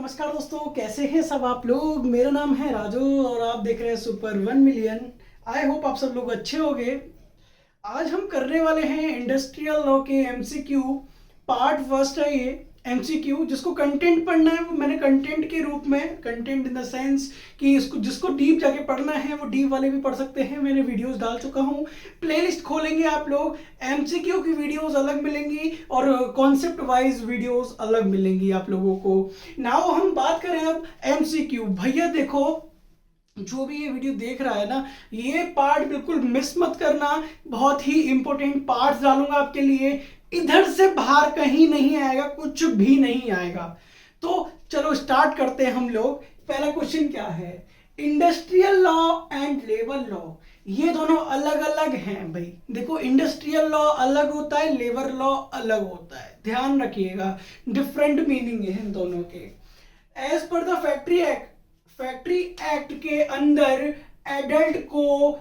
नमस्कार दोस्तों, कैसे हैं सब आप लोग। मेरा नाम है राजू और आप देख रहे हैं सुपर 1 मिलियन। आई होप आप सब लोग अच्छे होंगे। आज हम करने वाले हैं इंडस्ट्रियल लॉ के एमसीक्यू। पार्ट फर्स्ट है ये एमसीक्यू। जिसको कंटेंट पढ़ना है वो मैंने कंटेंट के रूप में, कंटेंट इन द सेंस कि इसको जिसको डीप जाके पढ़ना है वो डीप वाले भी पढ़ सकते हैं। मैंने वीडियोस डाल चुका हूँ। प्लेलिस्ट खोलेंगे आप लोग, एमसीक्यू की वीडियोस अलग मिलेंगी और कॉन्सेप्ट वाइज वीडियोस अलग मिलेंगी आप लोगों को। नाउ हम बात करें अब एमसीक्यू। भैया देखो, जो भी ये वीडियो देख रहा है ना, ये पार्ट बिल्कुल मिस मत करना। बहुत ही इंपॉर्टेंट पार्ट्स डालूंगा आपके लिए। इधर से बाहर कहीं नहीं आएगा, कुछ भी नहीं आएगा। तो चलो स्टार्ट करते हैं हम लोग। पहला क्वेश्चन क्या है? Industrial law and labour law, ये दोनों अलग अलग हैं भाई। देखो, इंडस्ट्रियल लॉ अलग होता है, लेबर लॉ अलग होता है। ध्यान रखिएगा, डिफरेंट मीनिंग है इन दोनों के। As per the factory act के अंदर एडल्ट को,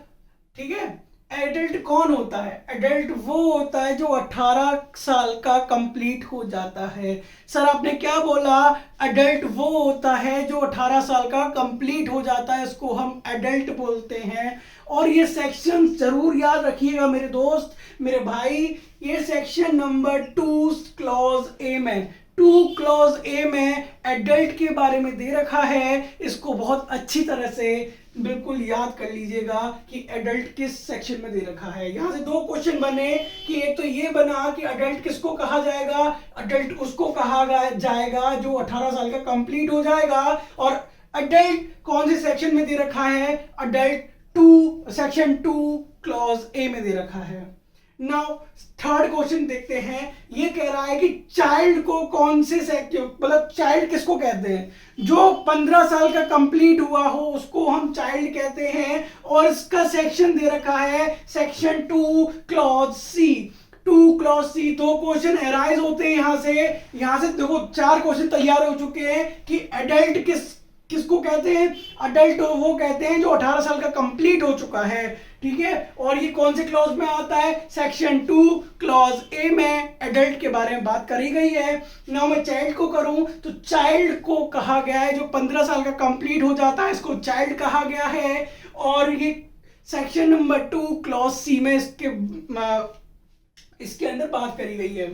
ठीक है, एडल्ट कौन होता है? एडल्ट वो होता है जो 18 साल का कंप्लीट हो जाता है। सर आपने क्या बोला? एडल्ट वो होता है जो 18 साल का कंप्लीट हो जाता है, इसको हम एडल्ट बोलते हैं। और ये सेक्शन जरूर याद रखिएगा मेरे दोस्त, मेरे भाई। ये सेक्शन नंबर 2 क्लॉज ए में, 2 क्लॉज ए में एडल्ट के बारे में दे रखा है। इसको बहुत अच्छी तरह से बिल्कुल याद कर लीजिएगा कि एडल्ट किस सेक्शन में दे रखा है। यहां से दो क्वेश्चन बने कि एक तो ये बना कि एडल्ट किसको कहा जाएगा। एडल्ट उसको कहा जाएगा जो 18 साल का कंप्लीट हो जाएगा। और एडल्ट कौन से सेक्शन में दे रखा है? एडल्ट 2 सेक्शन 2 क्लॉज ए में दे रखा है। नाउ थर्ड क्वेश्चन देखते हैं। ये कह रहा है कि चाइल्ड को कौन से सेक्शन, मतलब चाइल्ड किसको कहते हैं? जो 15 साल का कंप्लीट हुआ हो उसको हम चाइल्ड कहते हैं। और इसका सेक्शन दे रखा है section 2 clause C. 2 clause C. दो क्वेश्चन अराइज होते हैं यहां से देखो 4 क्वेश्चन तैयार हो चुके हैं कि एडल्ट किसको कहते हैं? अडल्ट वो कहते हैं जो 18 साल का कंप्लीट हो चुका है, ठीक है। और ये कौन से क्लॉज में आता है? सेक्शन 2 क्लॉज ए में एडल्ट के बारे में बात करी गई है। नाउ मैं चाइल्ड को करूं तो चाइल्ड को कहा गया है जो 15 साल का कंप्लीट हो जाता है, इसको चाइल्ड कहा गया है। और ये सेक्शन नंबर 2 क्लॉज सी में इसके अंदर बात करी गई है।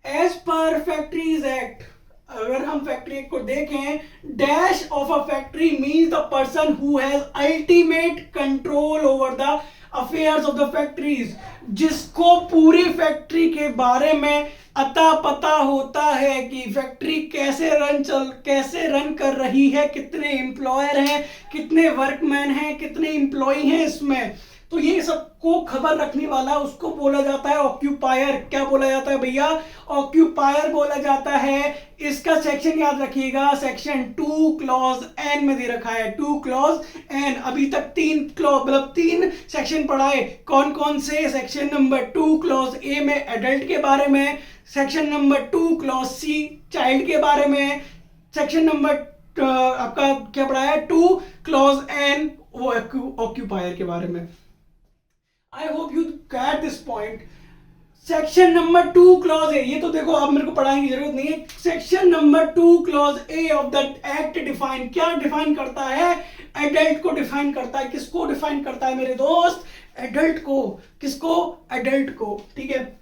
एज पर फैक्ट्रीज एक्ट, अगर हम फैक्ट्री एक्ट को देखें, dash of a factory means the person who has ultimate control over the affairs of the factories. जिसको पूरी फैक्ट्री के बारे में अता पता होता है कि फैक्ट्री कैसे रन कर रही है, कितने एम्प्लॉयर हैं, कितने वर्कमैन हैं, कितने एम्प्लॉय हैं इसमें। तो ये सबको खबर रखने वाला उसको बोला जाता है ऑक्यूपायर। क्या बोला जाता है भैया? ऑक्यूपायर बोला जाता है। इसका सेक्शन याद रखिएगा, सेक्शन 2 क्लॉज एन में दे रखा है। 2 क्लॉज एन। अभी तक 3 क्लॉज, मतलब 3 सेक्शन पढ़ाए। कौन कौन से? सेक्शन नंबर 2 क्लॉज ए में एडल्ट के बारे में, section number 2 clause C child के बारे में, सेक्शन नंबर आपका क्या पढ़ाया? 2 क्लॉज एन वो ऑक्यूपायर के बारे में। I hope you get this point. Section number 2 clause A, ये तो देखो अब मेरे को पढ़ाने की जरूरत नहीं है। Section number 2 clause A of the act define, क्या डिफाइन करता है? एडल्ट को डिफाइन करता है। किसको डिफाइन करता है मेरे दोस्त? एडल्ट को। किसको? एडल्ट को, ठीक है।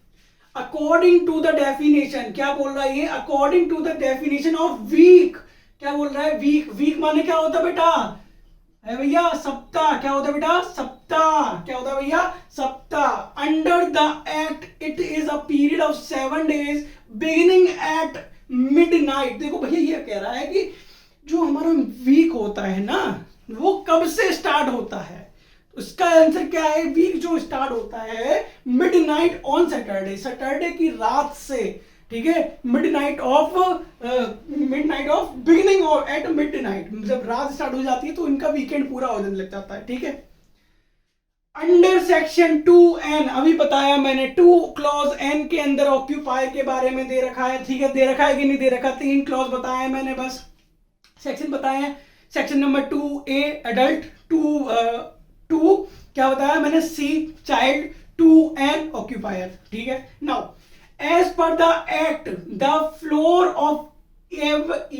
अकॉर्डिंग टू द डेफिनेशन, क्या बोल रहा है ये? According to the definition of week. क्या बोल रहा है? वीक। वीक माने क्या होता है बेटा? है भैया सप्ताह। क्या होता है बेटा? सप्ताह। क्या होता है भैया? सप्ताह। Under the act it is a period of 7 days beginning eight midnight. देखो भैया ये कह रहा है कि जो हमारा वीक होता है ना, वो कब से स्टार्ट होता है? उसका आंसर क्या है? वीक जो स्टार्ट होता है मिडनाइट ऑन सैटरडे, सैटरडे की रात से, ठीक है। मिडनाइट ऑफ बिगिनिंग और एट मिडनाइट, जब रात स्टार्ट हो जाती है तो इनका वीकेंड पूरा हो जाने लग जाता है, ठीक है। अंडर सेक्शन 2N, अभी बताया मैंने 2 क्लॉज एन के अंदर ऑक्यूपायर के बारे में दे रखा है, ठीक है। दे रखा है कि नहीं दे रखा? 3 क्लॉज बताया मैंने, बस सेक्शन बताया। सेक्शन नंबर 2A एडल्ट, 2 क्या बताया मैंने? सी चाइल्ड, 2N ऑक्यूपायर, ठीक है। Now as per the act the floor of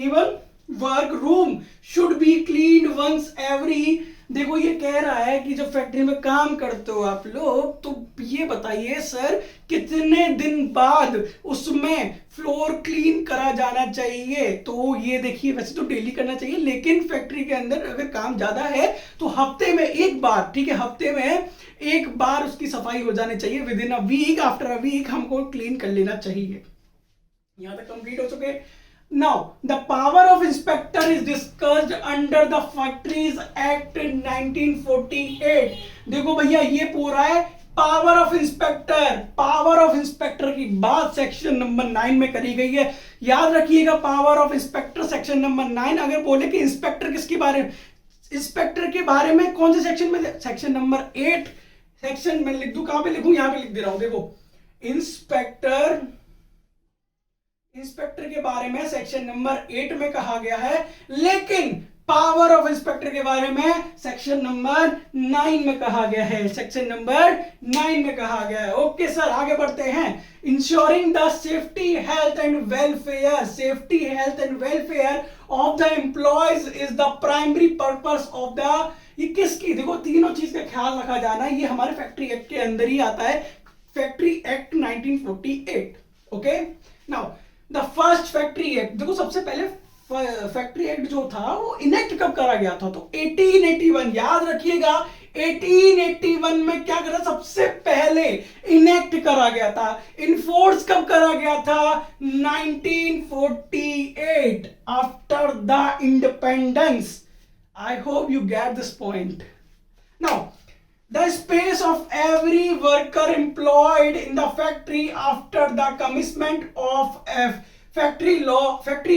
even work room should be clean once every. देखो ये कह रहा है कि जो फैक्ट्री में काम करते हो आप लोग, तो ये बताइए सर कितने दिन बाद उसमें फ्लोर क्लीन करा जाना चाहिए। तो ये देखिए वैसे तो डेली करना चाहिए, लेकिन फैक्ट्री के अंदर अगर काम ज्यादा है तो हफ्ते में एक बार, ठीक है, हफ्ते में एक बार उसकी सफाई हो जानी चाहिए। Within a week, after a week हमको क्लीन कर लेना चाहिए। यहां तक कंप्लीट हो चुके। Now, the power of inspector is discussed under the Factories Act 1948। देखो भैया ये पूरा है power of inspector. Power of inspector की बात सेक्शन नंबर 9 में करी गई है। याद रखिएगा power of inspector section number 9। अगर बोले कि इंस्पेक्टर किसके बारे में, इंस्पेक्टर के बारे में कौन से सेक्शन में, सेक्शन नंबर 8 सेक्शन में लिख दूं, कहां पे लिखूं, यहां पे लिख दे रहा हूं। देखो इंस्पेक्टर के बारे में सेक्शन नंबर 8 में कहा गया है, लेकिन पावर ऑफ इंस्पेक्टर के बारे में सेक्शन नंबर 9 में कहा गया है। सेक्शन नंबर 9 में कहा गया है। ओके सर, आगे बढ़ते हैं। Ensuring the safety health and welfare, safety health and welfare of the employees is the primary purpose of the, ये किसकी, देखो तीनों चीज का ख्याल रखा जाना, ये हमारे फैक्ट्री एक्ट के अंदर ही आता है, factory act 1948। Okay, now the first factory act, देखो सबसे पहले फैक्ट्री एक्ट जो था वो इनेक्ट कब करा गया था, तो 1881। याद रखिएगा 1881 में क्या करा, सबसे पहले इनेक्ट करा गया था। इनफोर्स कब करा गया था, 1948 after the independence. I hope you get this point. Now the space of every worker employed in the factory after the commencement of factory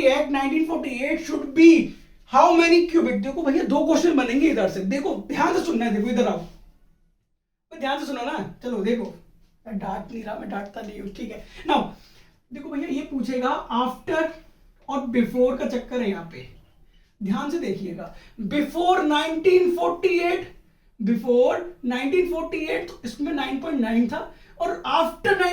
act 1948 should be how many cubic। देखो भैया दो question बनेंगे इधर से, देखो ध्यान से सुनना है, देखो इधर आओ, ध्यान से सुनो ना। चलो देखो, मैं डांट नहीं रहा, मैं डांटता नहीं हूं, ठीक है। नाउ देखो भैया ये पूछेगा आफ्टर और बिफोर का चक्कर है यहाँ पे, ध्यान से देखिएगा। बिफोर 1948, बिफोर 1948 तो इसमें 9.9 था, और आफ्टर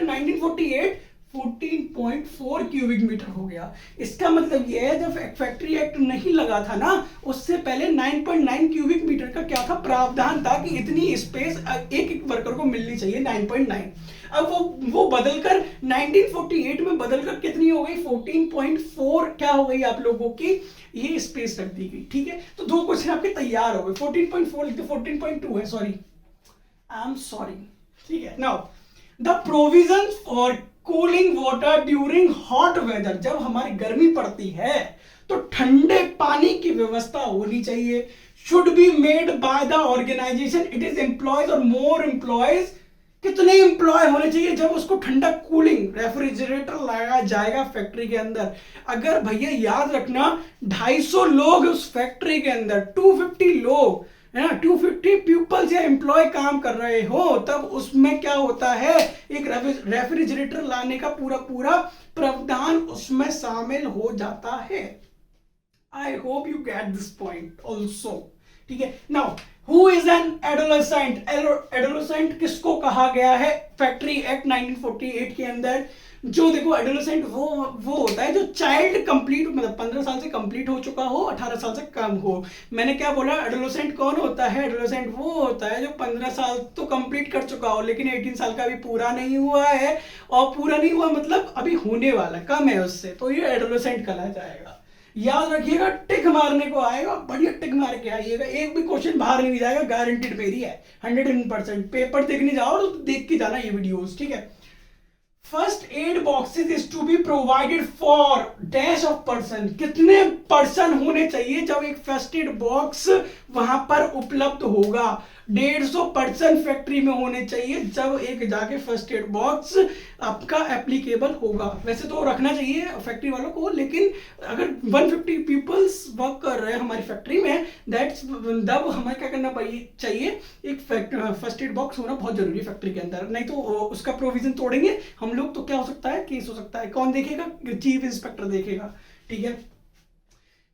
1948 14.4 क्यूबिक मीटर हो गया। इसका मतलब ये है जब फैक्ट्री एक्ट नहीं लगा था ना, उससे पहले 9.9 क्यूबिक मीटर का क्या था, प्रावधान था कि इतनी स्पेस एक एक वर्कर को मिलनी चाहिए, 9.9। अब वो बदलकर 1948 में बदलकर कितनी हो गई, 14.4 क्या हो गई आप लोगों की, ये स्पेस रख दी गई, ठीक है। तो दो क्वेश्चन आपके तैयार हो गए। 14.4 लिखते, 14.2 है, सॉरी, आई एम सॉरी, ठीक है। Now the provision for cooling water during hot weather, जब हमारी गर्मी पड़ती है तो ठंडे पानी की व्यवस्था होनी चाहिए। Should be made by the organisation it is employees और मोर एम्प्लॉयज। कितने एम्प्लॉय होने चाहिए जब उसको ठंडा कूलिंग रेफ्रिजरेटर लगाया जाएगा फैक्ट्री के अंदर। अगर भैया याद रखना 250 लोग उस फैक्ट्री के अंदर, 250 लोग है ना, 250 पीपल्स या एम्प्लॉय काम कर रहे हो, तब उसमें क्या होता है, एक रेफ्रिजरेटर लाने का पूरा पूरा प्रावधान उसमें शामिल हो जाता है। आई hope you get this point also, ठीक है। Now who is an adolescent, adolescent किसको कहा गया है फैक्ट्री एक्ट 1948 के अंदर। जो देखो एडोलेसेंट वो होता है जो चाइल्ड कंप्लीट, मतलब 15 साल से कंप्लीट हो चुका हो, 18 साल से कम हो। मैंने क्या बोला, एडोलेसेंट कौन होता है, एडोलेसेंट वो होता है जो 15 साल तो कंप्लीट कर चुका हो लेकिन 18 साल का अभी पूरा नहीं हुआ है, और पूरा नहीं हुआ मतलब अभी होने वाला कम है उससे, तो ये एडोलेसेंट कहा जाएगा। याद रखिएगा, टिक मारने को आएगा, बढ़िया टिक मार के आइएगा, एक भी क्वेश्चन बाहर नहीं जाएगा, गारंटीड मेरी है 100%। पेपर देखने जाओ तो देख के जाना ये वीडियोस, ठीक है। First aid boxes is to be provided for dash of person, कितने पर्सन होने चाहिए जब एक फर्स्ट एड बॉक्स वहां पर उपलब्ध होगा। 150 पर्सन फैक्ट्री में होने चाहिए जब एक जाके फर्स्ट एड बॉक्स आपका एप्लीकेबल होगा। वैसे तो रखना चाहिए फैक्ट्री वालों को, लेकिन अगर 150 पीपल्स वर्क कर रहे हैं हमारी फैक्ट्री में, दैट्स तब हमें क्या करना चाहिए, एक फर्स्ट एड बॉक्स होना बहुत जरूरी है फैक्ट्री के अंदर, नहीं तो उसका प्रोविजन तोड़ेंगे हम लोग तो क्या हो सकता है, केस हो सकता है। कौन देखेगा, चीफ इंस्पेक्टर देखेगा, ठीक है।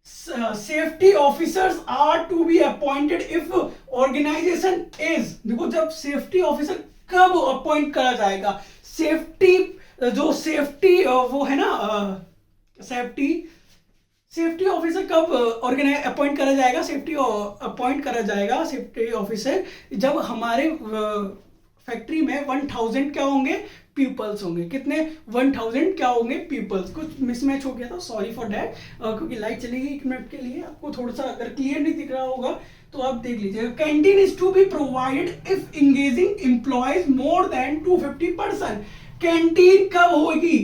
Safety officers are to be appointed if organisation is, देखो जब सेफ्टी ऑफिसर कब अपॉइंट करा जाएगा, सेफ्टी जो सेफ्टी वो है ना सेफ्टी ऑफिसर कब ऑर्गेनाइज अपॉइंट करा जाएगा? अपॉइंट करा जाएगा सेफ्टी ऑफिसर जब हमारे फैक्ट्री में 1000 क्या होंगे? पीपल्स होंगे। कितने? 1000 क्या होंगे? पीपल्स। कुछ मिसमैच हो गया था, सॉरी फॉर दैट, क्योंकि लाइट चलेगी 1 मिनट के लिए। आपको थोड़ा सा अगर क्लियर नहीं दिख रहा होगा तो आप देख लीजिएगा। Canteen is to be provided if engaging employees more than 250 person. Canteen कब होगी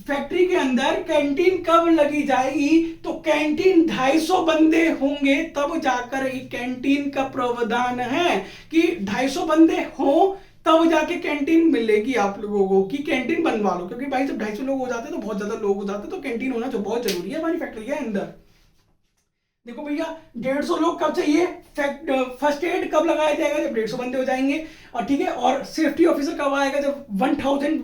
फैक्ट्री के अंदर? कैंटीन कब लगी जाएगी? तो कैंटीन 250 बंदे होंगे तब जाकर एक कैंटीन का प्रावधान है कि 250 बंदे हो तब जाके कैंटीन मिलेगी आप लोगों को, कि कैंटीन बनवा लो। क्योंकि भाई जब 250 लोग हो जाते हैं तो बहुत ज्यादा लोग हो जाते हैं, तो कैंटीन होना जो बहुत जरूरी है हमारी फैक्ट्री के अंदर। देखो भैया 150 लोग कब चाहिए? फर्स्ट एड कब लगाया जाएगा? जब 150 बंदे हो जाएंगे। और ठीक है, और सेफ्टी ऑफिसर कब आएगा? जब 1000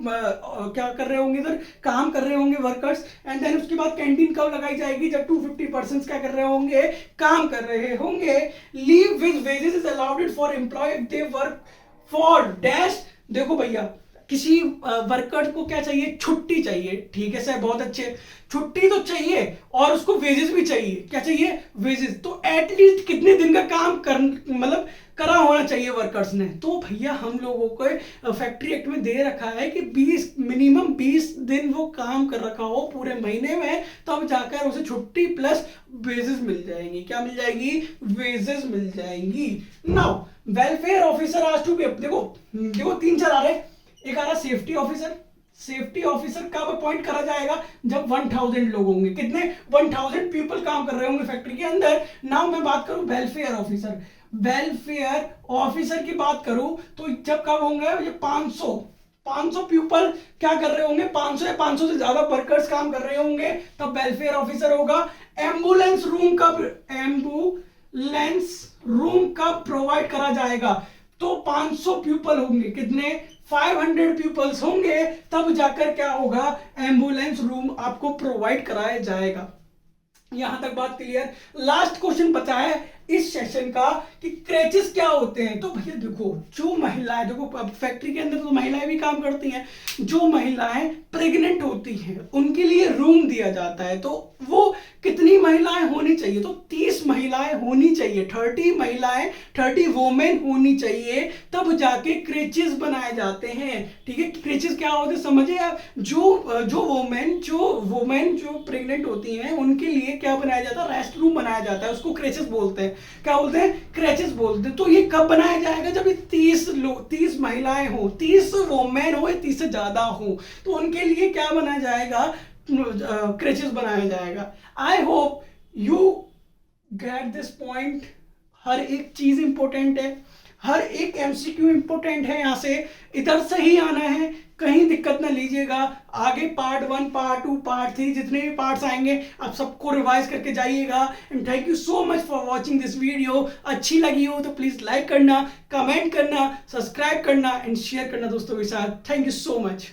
क्या कर रहे होंगे इधर? काम कर रहे होंगे वर्कर्स। एंड देन उसके बाद कैंटीन कब लगाई जाएगी? जब 250 पर्सन क्या कर रहे होंगे? काम कर रहे होंगे। Leave with wages is allowed for employ if they work for dash. देखो भैया किसी वर्कर को क्या चाहिए? छुट्टी चाहिए। ठीक है सर, बहुत अच्छे, छुट्टी तो चाहिए और उसको वेजेस भी चाहिए। क्या चाहिए? वेजेस। तो एटलीस्ट कितने दिन का काम कर मतलब करा होना चाहिए वर्कर्स ने? तो भैया हम लोगों को फैक्ट्री एक्ट में दे रखा है कि 20 दिन वो काम कर रखा हो पूरे महीने में, तब जाकर उसे छुट्टी प्लस वेजेस मिल जाएंगी। क्या मिल जाएगी? वेजेस मिल जाएंगी। नाउ वेलफेयर ऑफिसर आज टू बी, देखो 3-4 आ रहे। एक आ रहा सेफ्टी ऑफिसर। सेफ्टी ऑफिसर कब अपॉइंट करा जाएगा? जब 1000 लोग होंगे। कितने? 1000 पीपल काम कर रहे होंगे फैक्ट्री के अंदर। नाउ मैं बात करूं वेलफेयर ऑफिसर। वेलफेयर ऑफिसर की बात करूं तो जब कब होंगे? ये 500 पीपल क्या कर रहे होंगे? 500 या 500 से ज्यादा वर्कर्स काम कर रहे होंगे, तब वेलफेयर ऑफिसर होगा। एम्बुलेंस रूम कब प्रोवाइड करा जाएगा? तो 500 पीपल होंगे। कितने? 500 पीपल्स होंगे तब जाकर क्या होगा? एम्बुलेंस रूम आपको प्रोवाइड कराया जाएगा। यहां तक बात क्लियर। लास्ट क्वेश्चन बचा है इस सेशन का कि क्रैचेस क्या होते हैं। तो भैया देखो जो महिलाएं, देखो फैक्ट्री के अंदर तो महिलाएं भी काम करती हैं, जो महिलाएं प्रेग्नेंट होती हैं उनके लिए रूम दिया जाता है। तो वो कितनी महिलाएं होनी चाहिए? तो 30 महिलाएं होनी चाहिए। 30 वोमेन होनी चाहिए, तब जाके क्रेचेस बनाए जाते हैं। ठीक है, क्रेचेस क्या होते हैं समझिए आप। जो वोमेन जो प्रेग्नेंट होती हैं उनके लिए क्या बनाया जाता है? रेस्ट रूम बनाया जाता है, उसको क्रेचेस बोलते हैं। क्या बोलते हैं? क्रेचेस बोलते हैं। तो ये कब बनाया जाएगा? जब ये 30 महिलाएं हो, 30 वोमेन हो या 30 से ज्यादा हो, तो उनके लिए क्या बनाया जाएगा? क्रेचेस बनाया जाएगा। I hope you get this point. हर एक चीज इंपॉर्टेंट है, हर एक एमसीक्यू इंपॉर्टेंट है। यहां से इधर से ही आना है, कहीं दिक्कत ना लीजिएगा। आगे पार्ट 1, पार्ट 2, पार्ट 3 जितने भी पार्ट्स आएंगे आप सबको रिवाइज करके जाइएगा। And thank you so much for watching this video. अच्छी लगी हो तो प्लीज लाइक करना, कमेंट करना, सब्सक्राइब करना एंड शेयर करना दोस्तों के साथ। Thank you so much.